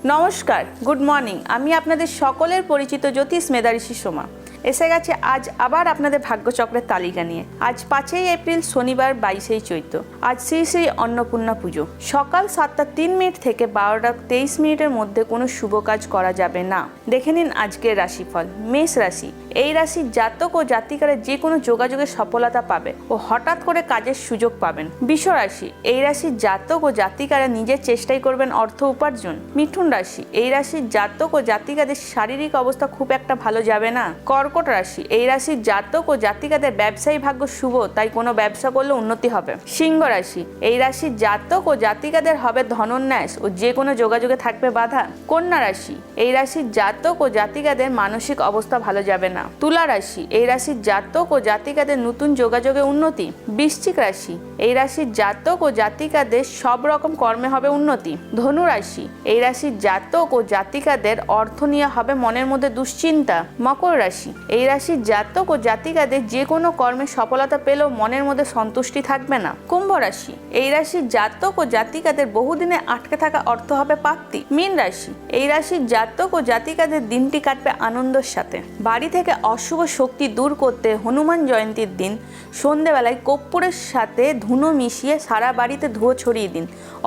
নমস্কার, good morning. আমি আপনাদের সকলের পরিচিত জ্যোতিষ মেধাঋষি সোমা এসে গেছে আজ আবার আপনাদের ভাগ্যচক্রের তালিকা নিয়ে। আজ 5ই এপ্রিল শনিবার 22শে চৈত্র। আজ শ্রী শ্রী অন্নপূর্ণা পুজো। সকাল 7টা 3 মিনিট থেকে 12টা 23 মিনিটের মধ্যে কোনো শুভ কাজ করা যাবে না। দেখে নিন আজকের রাশিফল। মেষ রাশি। এই রাশির জাতক ও জাতিকারা যে কোনো যোগাযোগের সফলতা পাবে ও হঠাৎ করে কাজের সুযোগ পাবেন। বৃষ রাশি। এই রাশির জাতক ও জাতিকারা নিজের চেষ্টাই করবেন অর্থ উপার্জন। মিথুন রাশি। এই রাশির জাতক ও জাতিকাদের শারীরিক অবস্থা খুব একটা ভালো যাবে না। কর্কট রাশি। এই রাশির জাতক ও জাতিকাদের ব্যবসায়ী ভাগ্য শুভ, তাই কোনো ব্যবসা করলে উন্নতি হবে। সিংহ রাশি। এই রাশির জাতক ও জাতিকাদের হবে ধনোন্যাস ও যে কোনো যোগাযোগে থাকবে বাধা। কন্যা রাশি। এই রাশির জাতক ও জাতিকাদের মানসিক অবস্থা ভালো যাবে না। তুলা রাশি। এই রাশির জাতক ও জাতিকাদের নতুন যোগাযোগে উন্নতি। বৃশ্চিক রাশি। এই রাশির জাতক ও জাতিকাদের সব রকম কর্মে হবে উন্নতি। ধনু রাশি। এই রাশির জাতক ও জাতিকাদের অর্থ নিয়ে হবে মনের মধ্যে দুশ্চিন্তা। মকর রাশি। এই রাশির জাতক ও জাতিকাদের যে কোনো কর্মে সফলতা পেলেও মনের মধ্যে সন্তুষ্টি থাকবে না। কুম্ভ রাশি। এই রাশির জাতক ও জাতিকাদের বহুদিনে আটকে থাকা অর্থ হবে প্রাপ্তি। মীন রাশি। এই রাশির জাতক ও জাতিকাদের দিনটি কাটবে আনন্দের সাথে। বাড়ি থেকে অশুভ শক্তি দূর করতে হনুমান জয়ন্তীর দিন সন্ধেবেলায় কর্পূরের সাথে ধুনো মিশিয়ে সারা বাড়িতে ধুয়ো ছড়িয়ে দিন।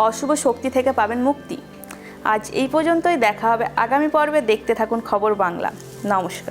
অশুভ শক্তি থেকে পাবেন মুক্তি। আজ এই পর্যন্তই। দেখা হবে আগামী পর্বে। দেখতে থাকুন খবর বাংলা। নমস্কার।